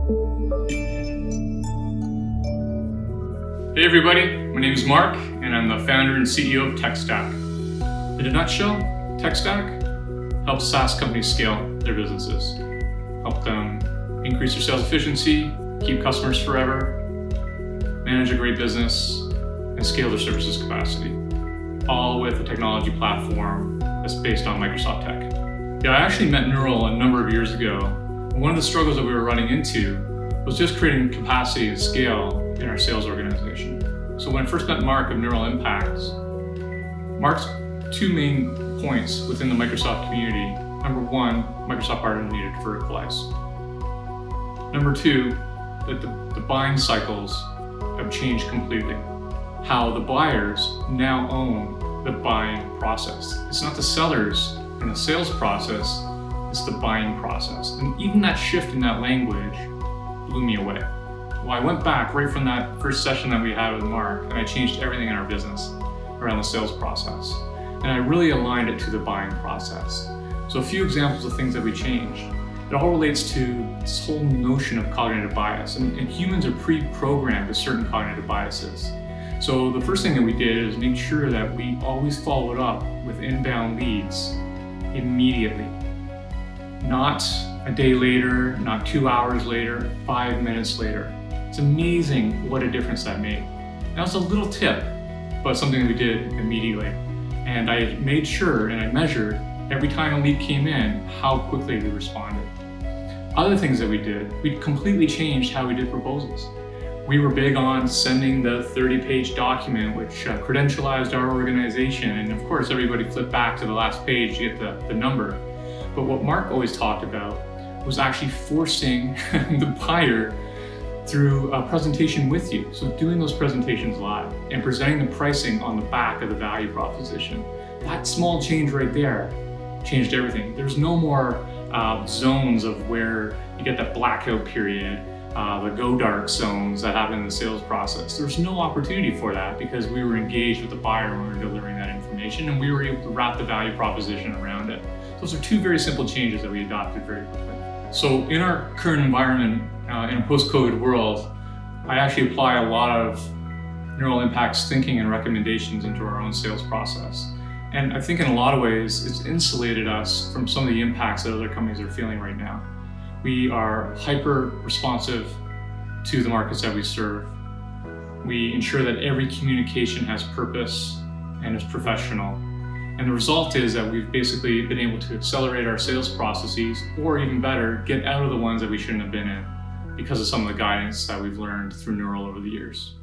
Hey everybody, my name is Marc, and I'm the founder and CEO of TekStack. In a nutshell, TekStack helps SaaS companies scale their businesses, help them increase their sales efficiency, keep customers forever, manage a great business, and scale their services capacity, all with a technology platform that's based on Microsoft Tech. Yeah, I actually met Neural a number of years ago. One of the struggles that we were running into was just creating capacity and scale in our sales organization. So when I first met Marc of Neural Impacts, Marc's two main points within the Microsoft community: number one, Microsoft partners needed to verticalize. Number two, that the buying cycles have changed completely. How the buyers now own the buying process. It's not the sellers in the sales process, it's the buying process. And even that shift in that language blew me away. Well, I went back right from that first session that we had with Marc, and I changed everything in our business around the sales process. And I really aligned it to the buying process. So a few examples of things that we changed. It all relates to this whole notion of cognitive bias. And humans are pre-programmed with certain cognitive biases. So the first thing that we did is make sure that we always followed up with inbound leads immediately. Not a day later, not 2 hours later, 5 minutes later. It's amazing what a difference that made. That was a little tip, but something that we did immediately. And I made sure and I measured every time a lead came in, how quickly we responded. Other things that we did, we completely changed how we did proposals. We were big on sending the 30-page document which credentialized our organization, and of course everybody flipped back to the last page to get the number. But what Marc always talked about was actually forcing the buyer through a presentation with you. So doing those presentations live and presenting the pricing on the back of the value proposition. That small change right there changed everything. There's no more zones of where you get that blackout period, the go dark zones that happen in the sales process. There's no opportunity for that because we were engaged with the buyer when we were delivering that information, and we were able to wrap the value proposition around it. Those are two very simple changes that we adopted very quickly. So in our current environment, in a post-COVID world, I actually apply a lot of Neural Impacts thinking and recommendations into our own sales process. And I think in a lot of ways, it's insulated us from some of the impacts that other companies are feeling right now. We are hyper responsive to the markets that we serve. We ensure that every communication has purpose and is professional. And the result is that we've basically been able to accelerate our sales processes, or even better, get out of the ones that we shouldn't have been in because of some of the guidance that we've learned through Neural over the years.